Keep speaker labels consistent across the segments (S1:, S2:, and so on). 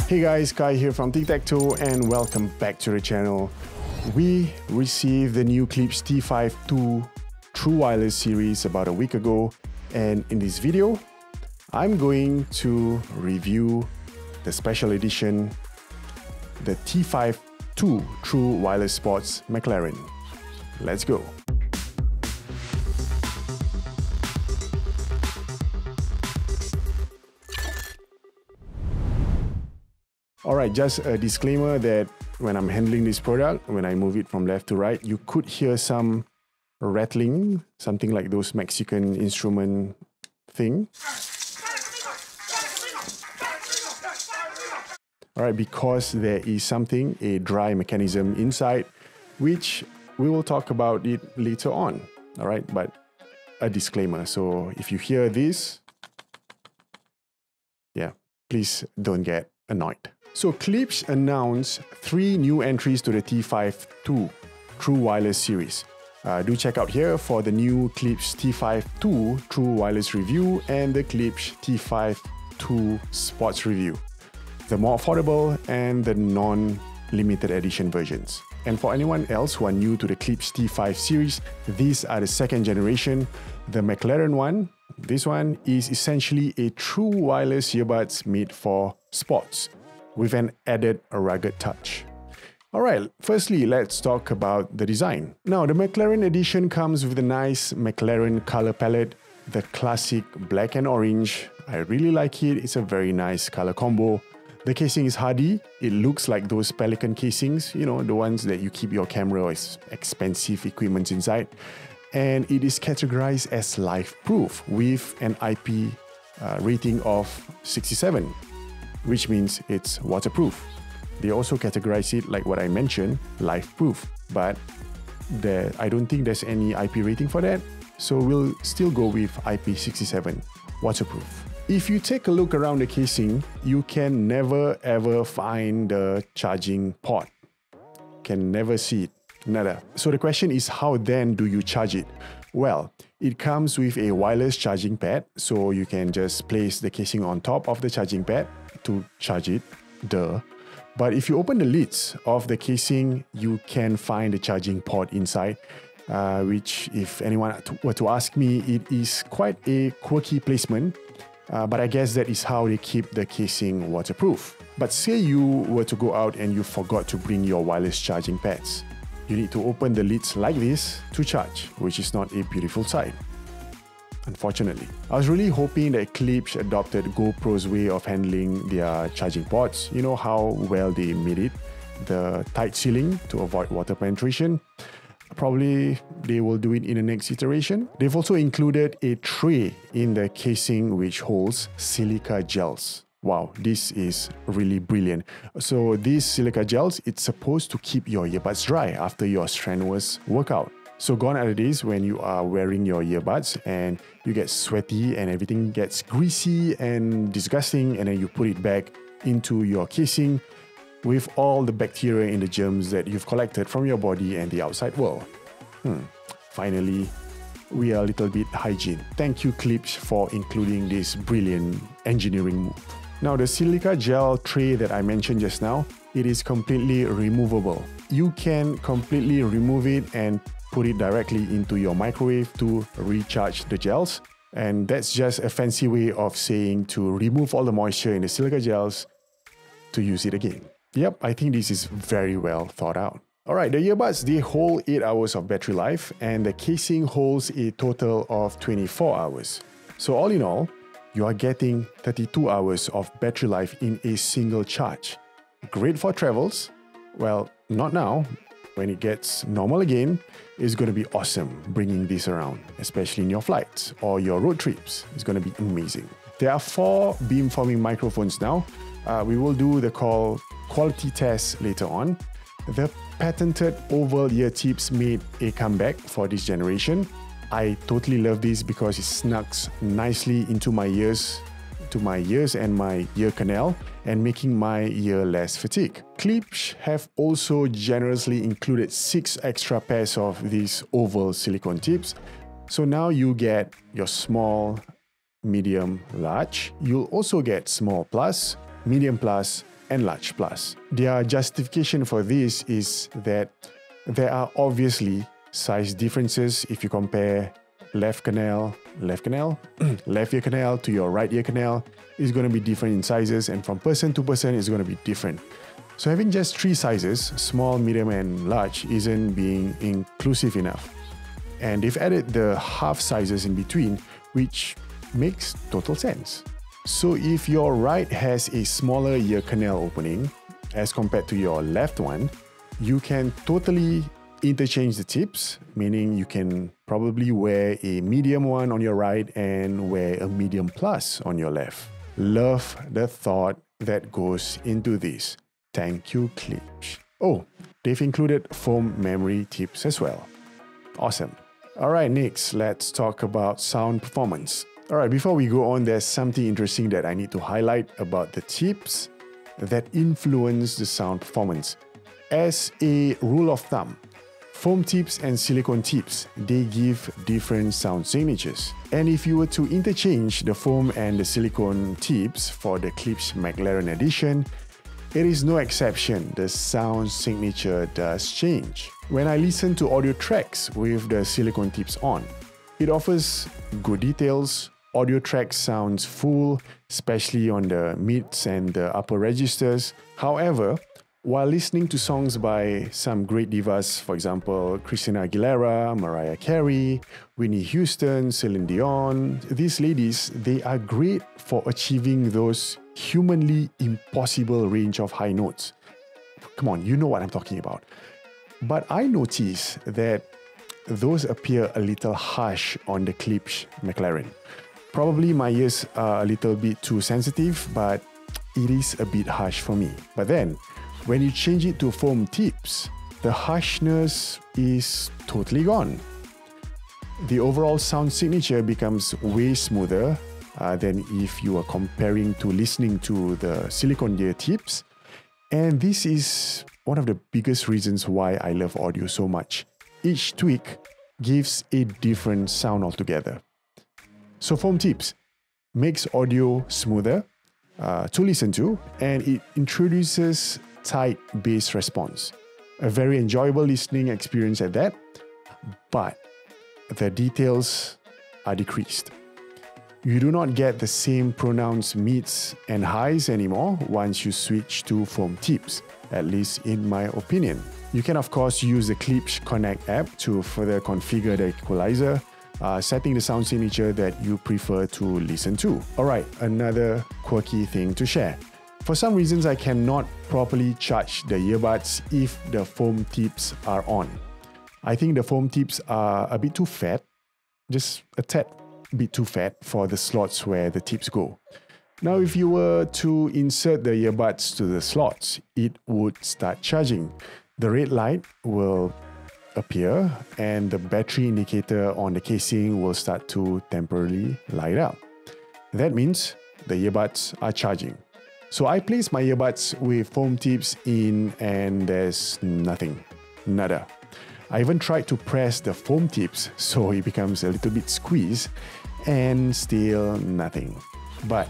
S1: Hey guys, Kai here from Tic-Tac-Toe and welcome back to the channel. We received the new Klipsch T5 2 True Wireless series about a week ago, and in this video, I'm going to review the special edition, the T5 2 True Wireless Sports McLaren. Let's go. Alright, just a disclaimer that when I'm handling this product, when I move it from left to right, you could hear some rattling, something like those Mexican instrument thing. Alright, because there is something, a dry mechanism inside, which we will talk about it later on. Alright, but a disclaimer. So if you hear this, yeah, please don't get annoyed. So Klipsch announced 3 new entries to the T5 2 True Wireless series. Do check out here for the new Klipsch T5 2 True Wireless review and the Klipsch T5 2 Sports review, the more affordable and the non-limited edition versions. And for anyone else who are new to the Klipsch T5 series, these are the second generation. The McLaren one, this one is essentially a true wireless earbuds made for sports, with an added rugged touch. Alright, firstly, let's talk about the design. Now, the McLaren edition comes with a nice McLaren color palette, the classic black and orange. I really like it, it's a very nice color combo. The casing is hardy, it looks like those Pelican casings, you know, the ones that you keep your camera or expensive equipment inside. And it is categorized as life-proof with an IP rating of 67. Which means it's waterproof. They also categorize it, like what I mentioned, life-proof, but I don't think there's any IP rating for that, so we'll still go with IP67, waterproof. If you take a look around the casing, you can never ever find the charging port. Can never see it, nada. So the question is, how then do you charge it? Well, it comes with a wireless charging pad, so you can just place the casing on top of the charging pad to charge it, duh. But if you open the lids of the casing, you can find the charging port inside, which, if anyone were to ask me, it is quite a quirky placement, but I guess that is how they keep the casing waterproof. But say you were to go out and you forgot to bring your wireless charging pads. You need to open the lids like this to charge, which is not a beautiful sight, unfortunately. I was really hoping that Klipsch adopted GoPro's way of handling their charging ports. You know how well they made it, the tight sealing to avoid water penetration. Probably they will do it in the next iteration. They've also included a tray in the casing which holds silica gels. Wow, this is really brilliant. So these silica gels, it's supposed to keep your earbuds dry after your strenuous workout. So gone are the days when you are wearing your earbuds and you get sweaty and everything gets greasy and disgusting, and then you put it back into your casing with all the bacteria and the germs that you've collected from your body and the outside world. Finally, we are a little bit hygiene. Thank you, Klipsch, for including this brilliant engineering move. Now, the silica gel tray that I mentioned just now, it is completely removable. You can completely remove it and put it directly into your microwave to recharge the gels. And that's just a fancy way of saying to remove all the moisture in the silica gels to use it again. Yep, I think this is very well thought out. Alright, the earbuds, they hold 8 hours of battery life and the casing holds a total of 24 hours. So all in all, you are getting 32 hours of battery life in a single charge. Great for travels. Well, not now. When it gets normal again, it's going to be awesome bringing this around, especially in your flights or your road trips. It's going to be amazing. There are 4 beamforming microphones now. We will do the quality test later on. The patented oval ear tips made a comeback for this generation. I totally love this because it snugs nicely into my ears, and my ear canal, and making my ear less fatigued. Klipsch have also generously included 6 extra pairs of these oval silicone tips. So now you get your small, medium, large. You'll also get small plus, medium plus, and large plus. Their justification for this is that there are obviously size differences if you compare left ear canal to your right ear canal is going to be different in sizes, and from person to person is going to be different. So having just 3 sizes, small, medium and large, isn't being inclusive enough. And they've added the half sizes in between, which makes total sense. So if your right has a smaller ear canal opening as compared to your left one, you can totally interchange the tips, meaning you can probably wear a medium one on your right and wear a medium plus on your left. Love the thought that goes into this. Thank you, Klipsch. Oh, they've included foam memory tips as well. Awesome. Alright, next, let's talk about sound performance. Alright, before we go on, there's something interesting that I need to highlight about the tips that influence the sound performance. As a rule of thumb, foam tips and silicone tips, they give different sound signatures. And if you were to interchange the foam and the silicone tips for the Klipsch McLaren edition, it is no exception, the sound signature does change. When I listen to audio tracks with the silicone tips on, it offers good details. Audio track sounds full, especially on the mids and the upper registers. However, while listening to songs by some great divas, for example, Christina Aguilera, Mariah Carey, Whitney Houston, Celine Dion, these ladies, they are great for achieving those humanly impossible range of high notes. Come on, you know what I'm talking about. But I notice that those appear a little harsh on the Klipsch McLaren. Probably my ears are a little bit too sensitive, but it is a bit harsh for me. But then, when you change it to foam tips, the harshness is totally gone. The overall sound signature becomes way smoother than if you are comparing to listening to the silicone ear tips. And this is one of the biggest reasons why I love audio so much. Each tweak gives a different sound altogether. So foam tips makes audio smoother to listen to, and it introduces tight bass response. A very enjoyable listening experience at that, but the details are decreased. You do not get the same pronounced mids and highs anymore once you switch to foam tips, at least in my opinion. You can of course use the Klipsch Connect App to further configure the equalizer, setting the sound signature that you prefer to listen to. Alright, another quirky thing to share. For some reasons, I cannot properly charge the earbuds if the foam tips are on. I think the foam tips are a bit too fat, just a tad bit too fat for the slots where the tips go. Now, if you were to insert the earbuds to the slots, it would start charging. The red light will appear and the battery indicator on the casing will start to temporarily light up. That means the earbuds are charging. So I place my earbuds with foam tips in and there's nothing, nada. I even tried to press the foam tips so it becomes a little bit squeezed and still nothing. But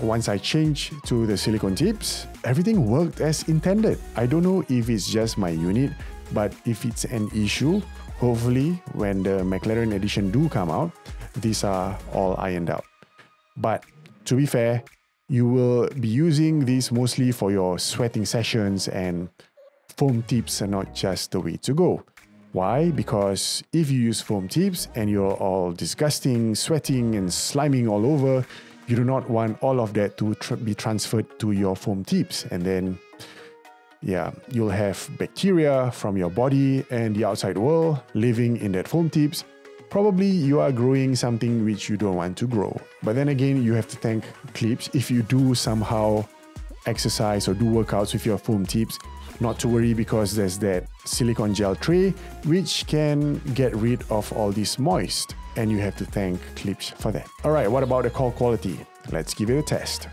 S1: once I changed to the silicone tips, everything worked as intended. I don't know if it's just my unit, but if it's an issue, hopefully when the McLaren edition do come out, these are all ironed out. But to be fair, you will be using these mostly for your sweating sessions, and foam tips are not just the way to go. Why? Because if you use foam tips and you're all disgusting, sweating and sliming all over, you do not want all of that to be transferred to your foam tips. And then, yeah, you'll have bacteria from your body and the outside world living in that foam tips. Probably you are growing something which you don't want to grow. But then again, you have to thank Klipsch if you do somehow exercise or do workouts with your foam tips. Not to worry, because there's that silicone gel tray which can get rid of all this moist, and you have to thank Klipsch for that. Alright, what about the call quality? Let's give it a test.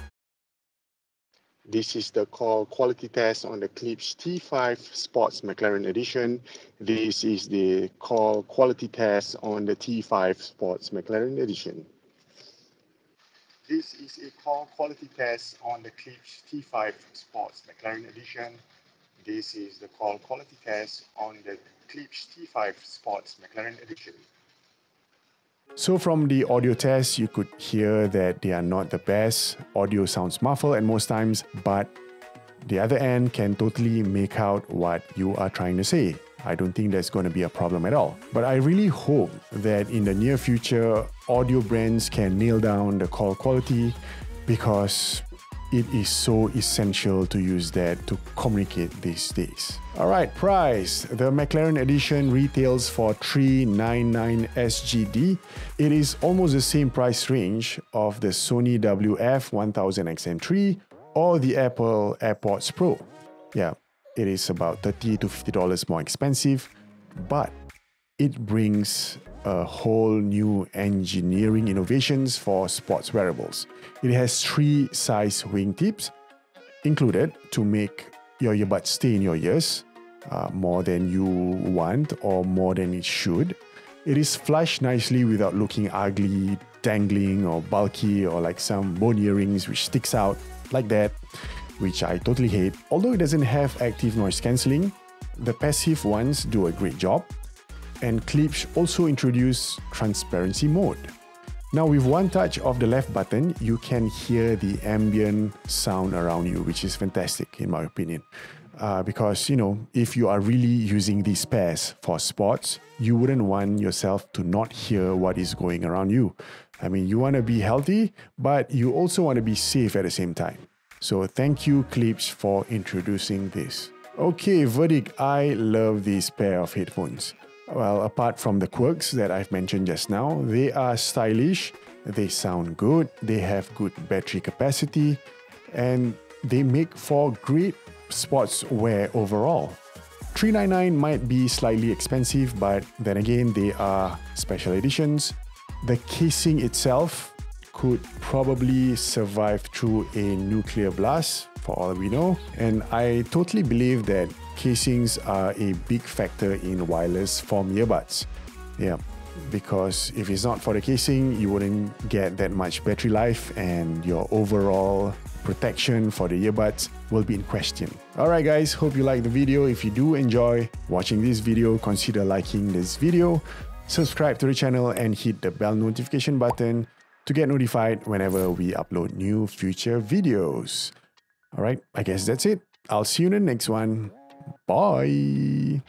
S1: This is the call quality test on the Klipsch T5 Sports McLaren edition. This is the call quality test on the T5 Sports McLaren edition. This is a call quality test on the Klipsch T5 Sports McLaren Edition. This is the call quality test on the Klipsch T5 Sports McLaren Edition. So from the audio test, you could hear that they are not the best. Audio sounds muffled at most times, but the other end can totally make out what you are trying to say. I don't think there's going to be a problem at all. But I really hope that in the near future, audio brands can nail down the call quality, because it is so essential to use that to communicate these days. Alright, price. The McLaren Edition retails for $399 SGD. It is almost the same price range of the Sony WF-1000XM3 or the Apple AirPods Pro. Yeah, it is about $30 to $50 more expensive, but it brings a whole new engineering innovations for sports wearables. It has 3 size wingtips included to make your earbuds stay in your ears more than you want or more than it should. It is flushed nicely without looking ugly, dangling or bulky, or like some bone earrings which sticks out like that, which I totally hate. Although it doesn't have active noise cancelling, the passive ones do a great job. And Klipsch also introduced transparency mode. Now with one touch of the left button, you can hear the ambient sound around you, which is fantastic in my opinion. Because, you know, if you are really using these pairs for sports, you wouldn't want yourself to not hear what is going around you. I mean, you want to be healthy, but you also want to be safe at the same time. So thank you, Klipsch, for introducing this. Okay, verdict. I love this pair of headphones. Well, apart from the quirks that I've mentioned just now, they are stylish, they sound good, they have good battery capacity, and they make for great sports wear overall. $399 might be slightly expensive, but then again, they are special editions. The casing itself could probably survive through a nuclear blast, for all we know. And I totally believe that casings are a big factor in wireless foam earbuds. Yeah, because if it's not for the casing, you wouldn't get that much battery life, and your overall protection for the earbuds will be in question. Alright guys, hope you liked the video. If you do enjoy watching this video, consider liking this video, subscribe to the channel and hit the bell notification button to get notified whenever we upload new future videos. Alright, I guess that's it. I'll see you in the next one. Bye!